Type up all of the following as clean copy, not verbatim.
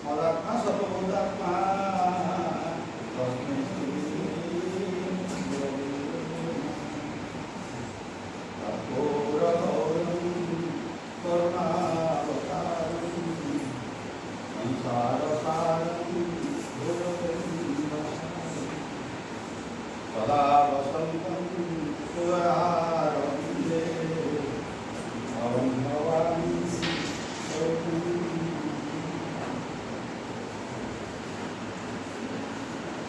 मदात्मा सर्वभूतात्मा तस्मै कठोरघोरं करुणावतारं संसारसारं सदा वसन्तं सुरारविन्दे भवं भवामि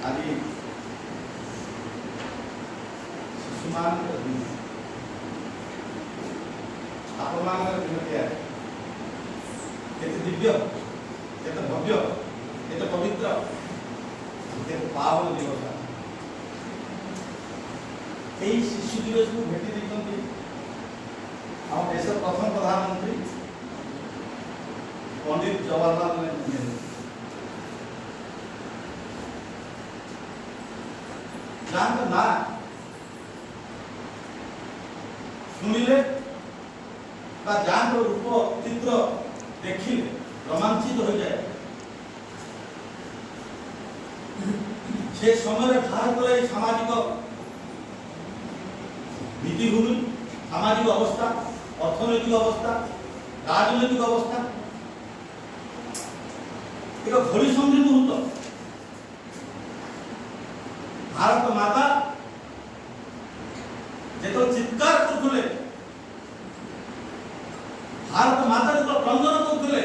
आदि शिशुमान आपमान केते दिव्य केते भव्य केते पवित्र केते पावन दिवस এই শিশু দিবসକୁ ভেটি ଦେଇଛନ୍ତି ଆମ ଦେଶର ପ୍ରଥମ ପ୍ରଧାନମନ୍ତ୍ରୀ ପଣ୍ଡିତ ଜବାହରଲାଲ ନେହେରୁ। ଯାହାଙ୍କ ନାଁ ଶୁଣିଲେ ବା ଯାହାଙ୍କ ରୂପ ଚିତ୍ର ଦେଖିଲେ ରୋମାଞ୍ଚିତ ହୋଇଯାଏ। ସେ ସମୟରେ ଭାରତର এই ସାମାଜିକ नीतिभूमि सामाजिक अवस्था अर्थनैतिक अवस्था राजनैतिक अवस्था एक घड़ी संधि मुहूर्त भारत माता जो चित्कार करते भारत माता जो क्रंदन करते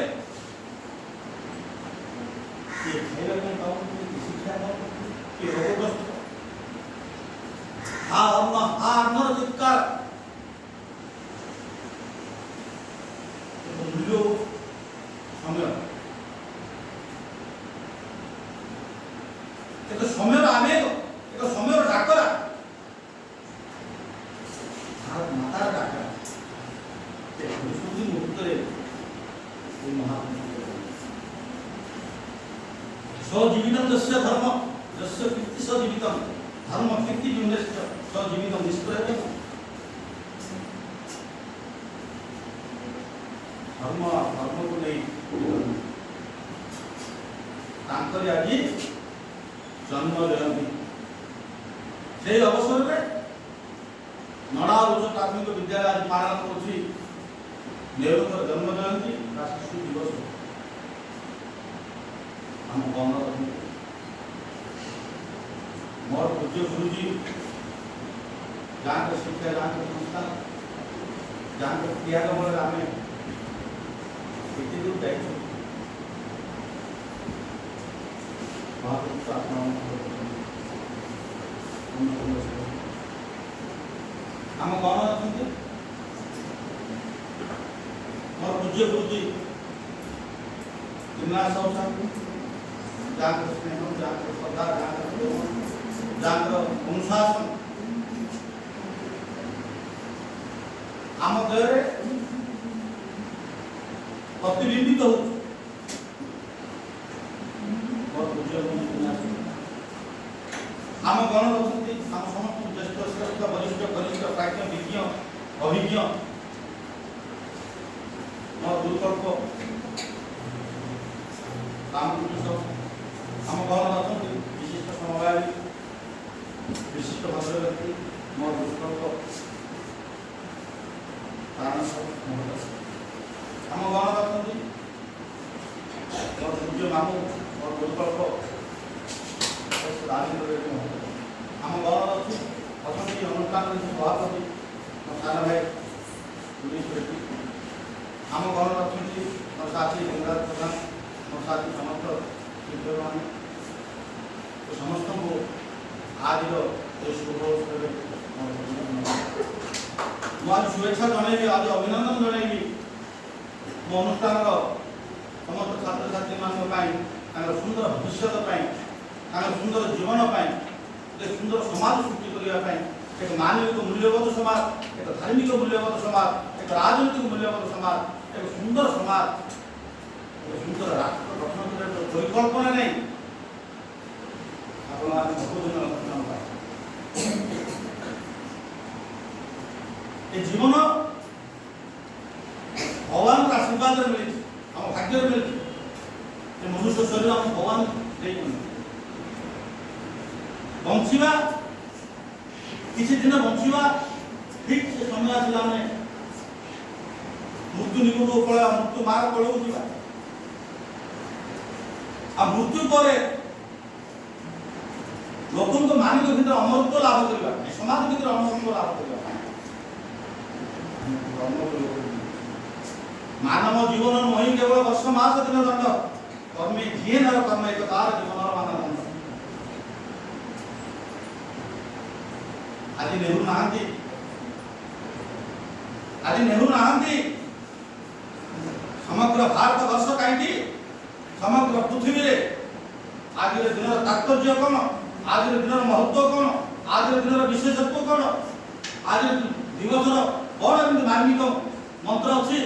शिक्षा रोगग्रस्त चित्कार मूल्य समय एक समय आवेग एक समय डाकरा भारत मातार डाकरा मुहूर्त सजीवित धर्म जस्य कीर्ति सजीवित धर्म कीर्ति सजीवित निष्प्रय धर्म धर्म को नहीं आज जन्म जयंती से अवसर में नड़ा उच्च प्राथमिक विद्यालय आज पालन कर नेहरू जन्म जयंती शिशु दिवस आम गण मोर पूज्य गुरुजी जहाँ शिक्षा जहाँ संस्था जहाँ त्याग बल आम दूर जा आम कौन अच्छा मोर पूज्य गुरुजी जिम्नास जहाँ स्नेह जहाँ श्रद्धा जहाँ अनुशासन आम देह प्रतिबिंबित हो आम गण अच्छी आम समस्त ज्येष्ठ श्रेष्ठ वरिष्ठ वरिष्ठ प्राज्ञ विज्ञ अभिज्ञ दुर्कल्प रामकृष्ण आम गण अच्छी विशिष्ट समवायी विशिष्ट भाषा व्यक्ति मोर दुष्कल्प आम गण अच्छी मोर पूज्य मामू मोर दुर्कल्प राजेन्द्र आम गण अच्छी अच्छी अनुष्ठान सभापति मोर सान भाई पुलिस रेड्डी आम गण अच्छी मोर साथी गंगाधर प्रधान मोर साथी समस्त शिक्षक मैंने समस्त को आज शुभ अवसर मुझे शुभेच्छा जनइबी आज अभिनंदन जनइबी मो अनुष्ठान समस्त छात्र छात्री मान सुंदर भविष्य सुंदर जीवन एक सुंदर समाज सृष्टि करने एक मानविक मूल्यबोध समाज एक धार्मिक मूल्यबोध समाज एक राजनीतिक मूल्यबोध समाज एक सुंदर समाज एक सुंदर राष्ट्र गठन करने परिकल्पना नहीं जीवन भगवान आशीर्वाद मिली भाग्य मिली मनुष्य शरीर हम भगवान बंचिवा किसी दिन बंचिवा ठीक से समय आसला मृत्यु निकट पड़ा मृत्यु मार पड़ो जीवा आ मृत्यु पर लोक मानव भीतर अमरत्व लाभ करने समाज भीतर अमरत्व लाभ करने मानव जीवन मही केवल वर्ष मास दिन दंड कर्मे जी नर कर्म एक तार जीवन मानदंड आज नेहरू नहांती समग्र भारत वर्ष कहीं समग्र पृथ्वी रे आज दिन तात्पर्य कौन आज दिन महत्व कौन आज दिन विशेषत्व कौन आज दिवस कौन मार्मिक मंत्र अच्छी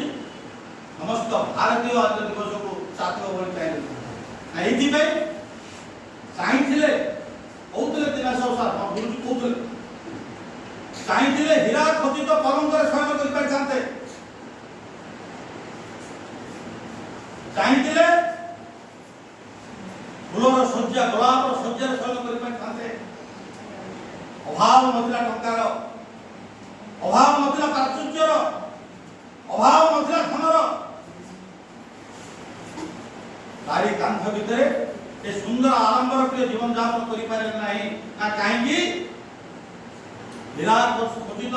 समस्त भारतीय आज दिवस को सार्थक चाहिए चाहिए कहते दिनेश सार गुरुजी कहते चाहिए हीरा खचित परंपर शयन कर चाहते चाहिए फूलर शज्या गोलापर शज्जार शयन कर चाहते अभाव नथिला टंकार अभाव नथिला प्राचुर्यर अभाव नथिला धनर तारी कांथ भितर ए सुंदर आडंबर प्रिय जीवन यापन करि पारे नाही ना काहेकि विराट खचित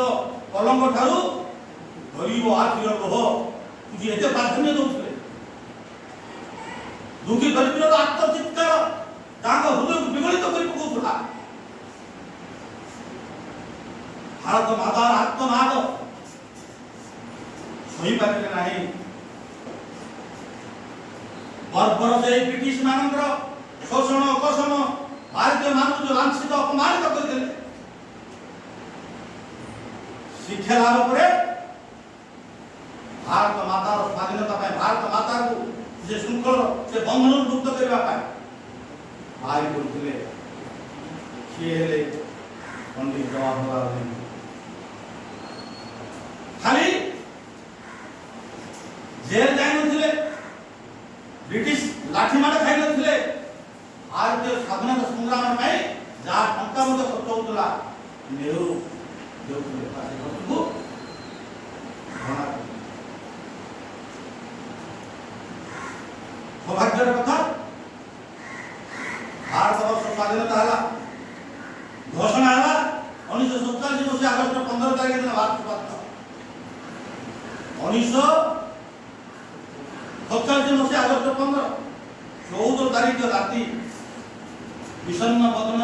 कलंक ठारू गरीब आखिर लोह तुझे एते प्राधान्य दउथले दुखी दरिद्र आत्मचित्कार तांग हृदय को विगलित करि पकोथला भारत मातार आत्मनाद सही पारे नाही बर्बर से ब्रिटिश मानकर शोषण अकर्षण भारतीय मानव जो लांछित अपमानित कर शिक्षा लाभ पर भारत मातार स्वाधीनता भारत माता को से श्रृंखल से बंधन मुक्त करने भाई बोलते पंडित जवाहरलाल नेहरू खाली जेल जाए ब्रिटिश लाठीमाड़ खाई नथिले भारतीय स्वाधीनता संग्राम में जहाँ टंका मत खर्च होता नेहरू सौभाग्यर कथा भारत वर्ष स्वाधीनता है घोषणा है 1947 मसीहा अगस्त 15 तारीख दिन भारत स्वाधीन 1947 मसीहा अगस्त 15 14 तारीख राति विषन्न बदन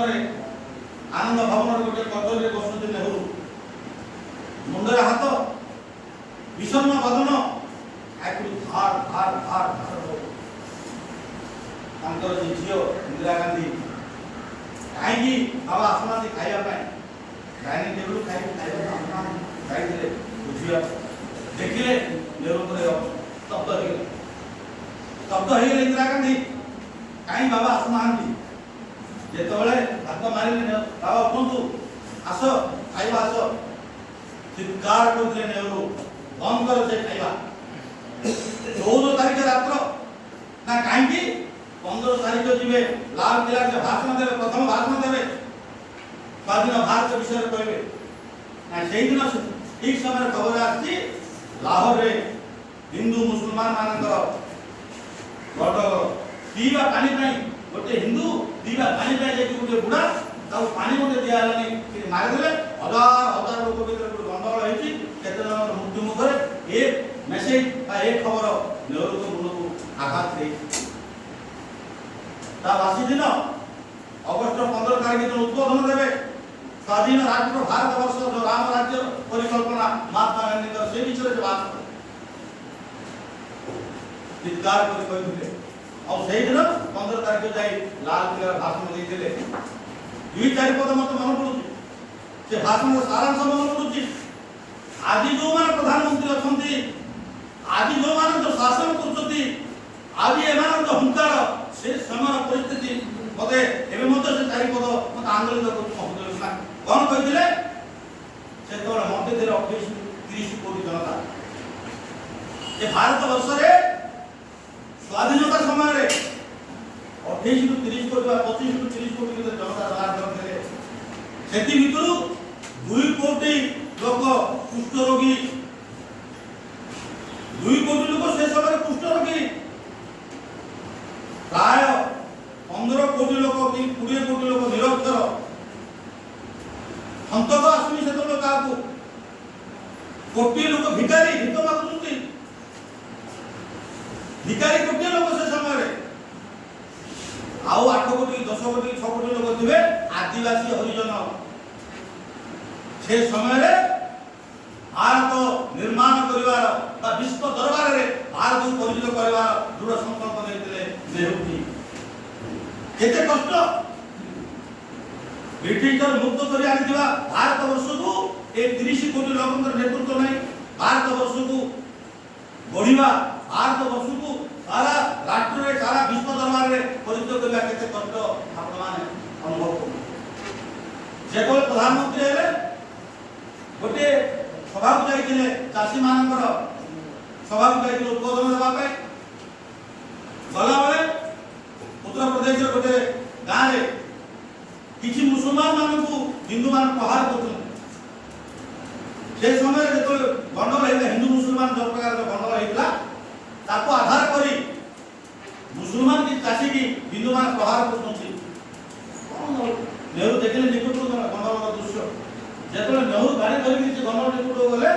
आनंद भवन गोटे कदली बसुचे नेहरू मुंडर हाथ विषन्न बदन धार धार धार धार झील इंदिरा गांधी कहीं बाबा आसुना खाइबा डाइनिंग टेबल खाई बुझिया देखिले नेहरू स्तब्ध हो इंदिरा गांधी कहीं बाबा आसुना जिते हाथ मारे बाबा उठू आस खाइबा आस चित्कार करते नेहरू बंद कर से खाइबा 14 तारीख रात्र ना कहीं 15 तारीख जीवे लाल किला से भाषण देवे प्रथम भाषण देवे स्वाधीन भारत विषय कहबे ना से दिन ठीक समय खबर आसी लाहौर रे हिंदू मुसलमान मानकर गडगर पीवा पानी पाई गोटे हिंदू पीवा पानी पाई जे गोटे बुढ़ा ताऊ पानी गोटे दिया हलानी कि मार देले हजार हजार लोक भीतर गोटे गंडगोल होईची केते जन मृत्यु मुखरे एक मेसेज बा एक खबर नेहरू को मुंड को आघात दे ता बासी दिन अगस्त 15 तारीख दिन उद्बोधन देवे स्वाधीन राष्ट्र भारत वर्ष जो राम राज्य परिकल्पना महात्मा गांधी का से विषय बात चित्कार कर कहते और से दिन 15 तारीख जाई लाल किला भाषण देते 2-4 पद मत मन पड़ुची से भाषण सारांश मन पड़ुची आज जो मान प्रधानमंत्री अछंती आज जो मान जो शासन करछती आज एमान जो हुंकार से समय परिस्थिति मते एबे मते से 4 पद मते आंदोलन करछ महोदय कौन कहथिले से तोर मते देर 28-30 कोटी जनता ए भारत वर्ष रे स्वाधीनता समय रे 28 ରୁ 30 कोटी 25 ରୁ 30 कोटी के जनता बाहर करते सेति भितरु 2 कोटी लोक कुष्ठ रोगी 2 कोटी लोक से समय कुष्ठ रोगी प्राय 15 कोटी लोक कि 20 कोटी लोक निरक्षर हंतक आसुनी से तो का कोटी लोक भिखारी भिख मागुଛନ୍ତି भिखारी कोटी लोक से समय आउ 8 कोटी 10 कोटी 6 कोटी लोक थिबे आदिवासी हरिजन से समय भारत निर्माण करिवार बा विश्व दरबार रे भारत को परिचित करिवार दृढ़ संकल्प नेतिले नेहरू जी केते कष्ट ब्रिटिशर मुक्त करि आनिथिबा भारत वर्ष को ए 30 कोटी लोकंकर नेतृत्व नहीं भारत वर्ष को बढ़िबा भारत वर्ष को सारा राष्ट्र रे सारा विश्व दरबार रे परिचित करिबा केते कष्ट आपण माने अनुभव करू जेको प्रधानमंत्री हेले गोटे सभा को जाइथिले चासी मानकर सभा को जाइथिले उद्बोधन देबा पे गला बेले उत्तर प्रदेश रे गोटे गां रे किछि मुसलमान मान को हिंदू मान प्रहार करथुन से समय जेतो गंडगोल हेला हिंदू मुसलमान जो प्रकार गंडगोल हेला ताको आधार करी मुसलमान की चासी की हिंदू मान प्रहार करथुन नेहरू देखले निकट गंडगोल दृश्य जेतो नेहरू गाड़ी धरि से गंडगोल निकट गले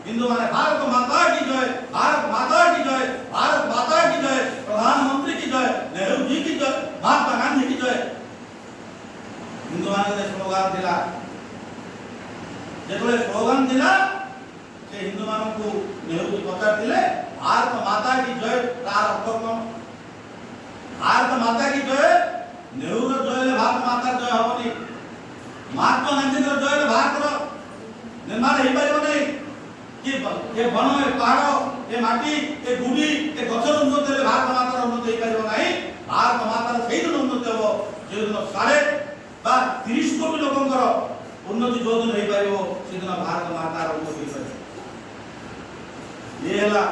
हिंदू माने भारत माता की जय भारत माता की जय भारत माता की जय प्रधानमंत्री की जय नेहरू जी की जय महात्मा गांधी की जय हिंदू माने स्लोगान दिला जेतो स्लोगान दिला से हिंदू मान को नेहरू जी पचार दिले भारत माता की जय तार अर्थ कौन भारत माता की जय नेहरू जय भारत माता जय हबनी महात्मा गांधी जय भारत निर्माण हो पार नहीं कि ये वन ए पहाड़ ए माटी ए गुड़ी ए गछर उन्नति हेले भारत मातार उन्नति हो पार नहीं भारत मातार से दिन उन्नति हो जो दिन 30 कोटी लोकंकर उन्नति जो दिन हो पार से दिन भारत मातार उन्नति हो पार ये हला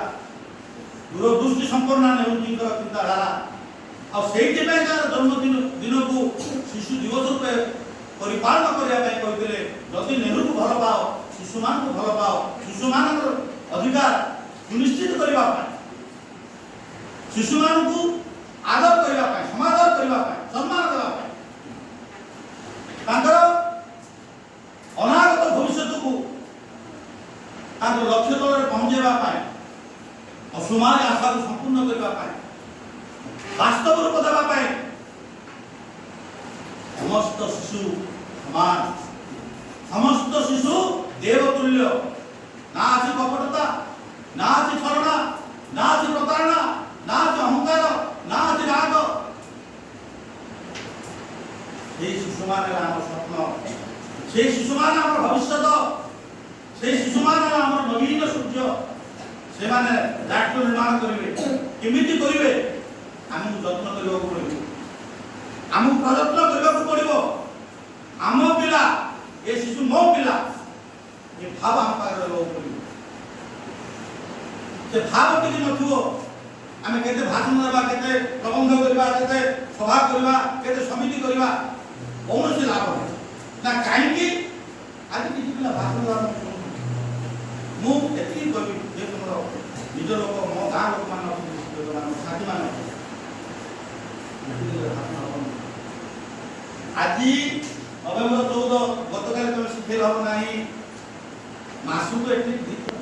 दूरदृष्टि संपन्न नेहरू जी चिंताधारा और से जन्मदिन दिन को शिशु दिवस रूपे परिपालन करने जदि नेहरू को भल पाओ शिशु मान को भल पाओ शिशु मान अधिकार सुनिश्चित करने शिशु मान को आदर करने समादर करने सम्मान देवा अनागत भविष्य को लक्ष्य तल पहुंचावा असमान आशा को संपूर्ण करने वास्तव रूप देवा समस्त शिशु समान समस्त शिशु देवतुल्य ना अच्छी कपटता ना अच्छी छलना ना अच्छी प्रतारणा ना अच्छी अहंकार ना अच्छी राग ये शिशु मान स्वप्न से शिशु मान भविष्य से शिशु मान नवीन सूर्य से माने राष्ट्र निर्माण करेंगे केमिति करेंगे आमको जत्न करने को पड़े आमको प्रयत्न करने को पड़ो आम पिला ये शिशु मो पिला ये भाव आम पाखे पड़ो से भाव टी नथो आम के भाषण देवा के प्रबंध करवा के सभा करवा के समिति करवा कौन से लाभ ना कहीं आज किसी पिला भाषण मुझे कवि जे तुम निज लोक मो गाँ लोक मान साथी मान आज नवेम्बर 14 गतकाल तुम शिखेल हम ना मासू को